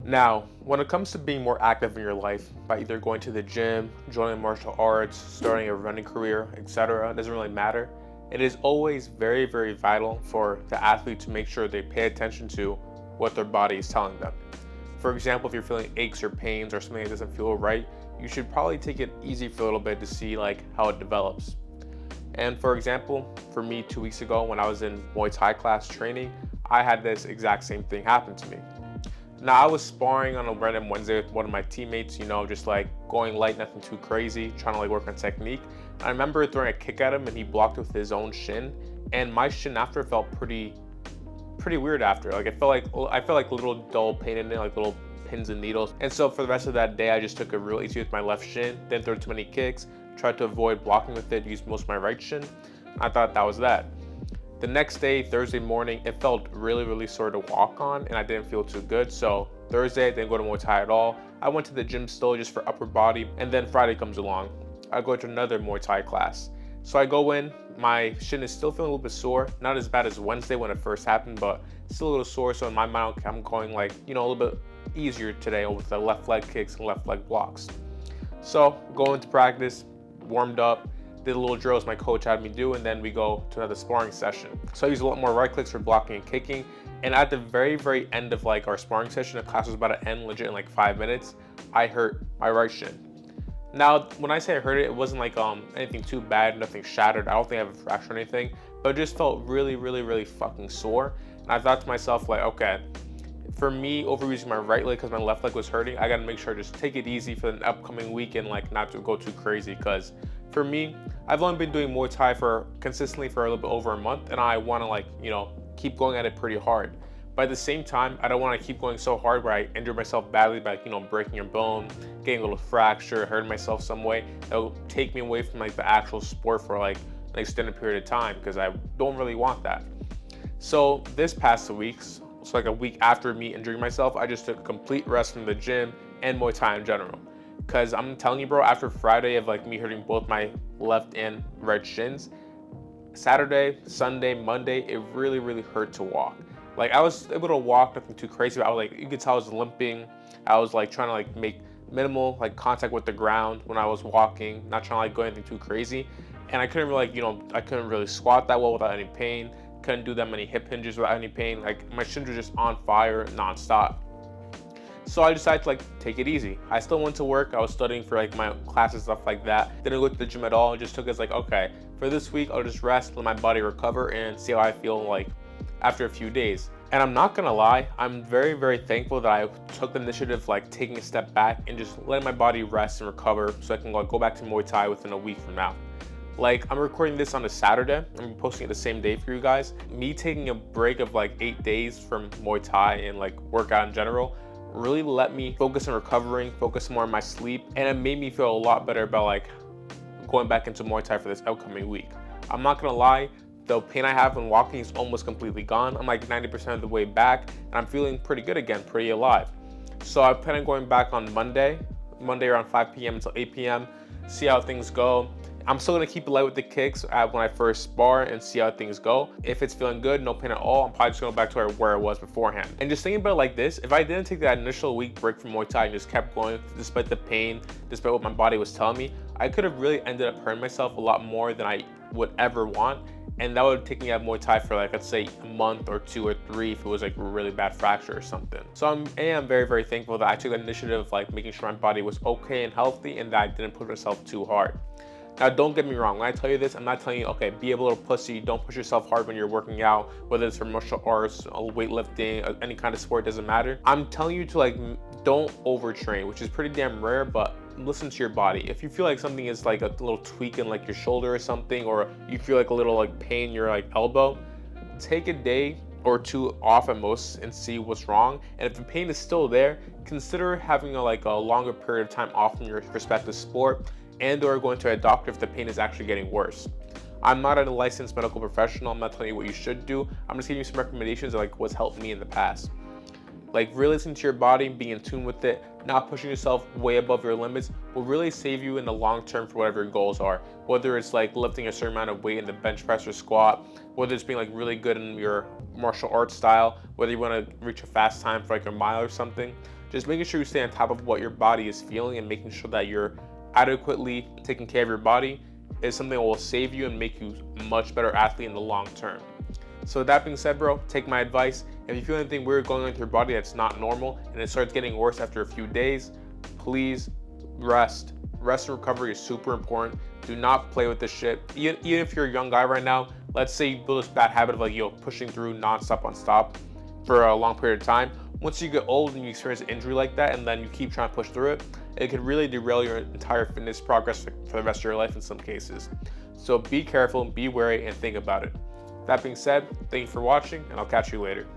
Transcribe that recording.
Now, when it comes to being more active in your life by either going to the gym, joining martial arts, starting a running career, etc., it doesn't really matter. It is always very, very vital for the athlete to make sure they pay attention to what their body is telling them. For example, if you're feeling aches or pains or something that doesn't feel right, you should probably take it easy for a little bit to see like how it develops. And for example, for me 2 weeks ago when I was in Muay Thai class training, I had this exact same thing happen to me. Now I was sparring on a random Wednesday with one of my teammates, just like going light, nothing too crazy, trying to like work on technique. I remember throwing a kick at him and he blocked with his own shin, and my shin after felt pretty weird after. Like I felt like little dull pain in it, like little pins and needles. And so for the rest of that day, I just took it real easy with my left shin, didn't throw too many kicks, tried to avoid blocking with it, used most of my right shin. I thought that was that. The next day, Thursday morning, it felt really, really sore to walk on and I didn't feel too good. So Thursday, I didn't go to Muay Thai at all. I went to the gym still just for upper body, and then Friday comes along. I go to another Muay Thai class. So I go in, my shin is still feeling a little bit sore, not as bad as Wednesday when it first happened, but still a little sore. So in my mind, I'm going like, a little bit easier today with the left leg kicks and left leg blocks. So go into practice, warmed up, did a little drills my coach had me do, and then we go to another sparring session. So I use a lot more right clicks for blocking and kicking. And at the very, very end of like our sparring session, the class was about to end legit in like 5 minutes, I hurt my right shin. Now, when I say I hurt it, it wasn't like anything too bad, nothing shattered. I don't think I have a fracture or anything, but it just felt really, really, really fucking sore. And I thought to myself like, okay, for me, overusing my right leg because my left leg was hurting, I gotta make sure to just take it easy for the upcoming week and like not to go too crazy. Because for me, I've only been doing Muay Thai consistently for a little bit over a month, and I want to like, keep going at it pretty hard. But at the same time, I don't want to keep going so hard where I injure myself badly by breaking a bone, getting a little fracture, hurting myself some way. That will take me away from like the actual sport for like an extended period of time, because I don't really want that. So this past 2 weeks, so like a week after me injuring myself, I just took a complete rest from the gym and Muay Thai in general. Because I'm telling you, bro, after Friday of like me hurting both my left and right shins, Saturday, Sunday, Monday, it really, really hurt to walk. Like I was able to walk, nothing too crazy, but I was like, you could tell I was limping. I was like trying to like make minimal like contact with the ground when I was walking, not trying to like go anything too crazy. And I couldn't really I couldn't really squat that well without any pain. Couldn't do that many hip hinges without any pain. Like my shins were just on fire nonstop. So I decided to like take it easy. I still went to work. I was studying for like my classes, stuff like that. Didn't go to the gym at all. Just took it as like, okay, for this week, I'll just rest, let my body recover, and see how I feel like after a few days. And I'm not gonna lie, I'm very, very thankful that I took the initiative, like taking a step back and just letting my body rest and recover so I can like go back to Muay Thai within a week from now. Like I'm recording this on a Saturday, I'm posting it the same day for you guys. Me taking a break of like 8 days from Muay Thai and like workout in general really let me focus on recovering, focus more on my sleep, and it made me feel a lot better about like going back into Muay Thai for this upcoming week. I'm not gonna lie, the pain I have when walking is almost completely gone. I'm like 90% of the way back, and I'm feeling pretty good again, pretty alive. So I plan on going back on Monday around 5 p.m. until 8 p.m., see how things go. I'm still gonna keep it light with the kicks when I first spar and see how things go. If it's feeling good, no pain at all, I'm probably just going back to where it was beforehand. And just thinking about it like this, if I didn't take that initial week break from Muay Thai and just kept going despite the pain, despite what my body was telling me, I could have really ended up hurting myself a lot more than I would ever want. And that would take me out of Muay Thai for like, let's say a month or 2 or 3 if it was like a really bad fracture or something. So I'm very, very thankful that I took the initiative of like making sure my body was okay and healthy and that I didn't push myself too hard. Now, don't get me wrong, when I tell you this, I'm not telling you, okay, be a little pussy, don't push yourself hard when you're working out, whether it's for martial arts, weightlifting, any kind of sport, doesn't matter. I'm telling you to like, don't overtrain, which is pretty damn rare, but listen to your body. If you feel like something is like a little tweak in like your shoulder or something, or you feel like a little like pain in your like elbow, take a day or 2 off at most and see what's wrong. And if the pain is still there, consider having a longer period of time off from your respective sport, and or going to a doctor if the pain is actually getting worse. I'm not a licensed medical professional. I'm not telling you what you should do. I'm just giving you some recommendations of like what's helped me in the past. Like really listening to your body, being in tune with it, not pushing yourself way above your limits will really save you in the long term for whatever your goals are. Whether it's like lifting a certain amount of weight in the bench press or squat, whether it's being like really good in your martial arts style, whether you want to reach a fast time for like a mile or something. just making sure you stay on top of what your body is feeling and making sure that you're adequately taking care of your body is something that will save you and make you a much better athlete in the long term. So with that being said, bro, take my advice. If you feel anything weird going on with your body that's not normal and it starts getting worse after a few days, please rest. Rest and recovery is super important. Do not play with this shit. Even if you're a young guy right now, let's say you build this bad habit of like, pushing through nonstop on stop for a long period of time. Once you get old and you experience an injury like that and then you keep trying to push through it, it could really derail your entire fitness progress for the rest of your life in some cases. So be careful, be wary, and think about it. That being said, thank you for watching, and I'll catch you later.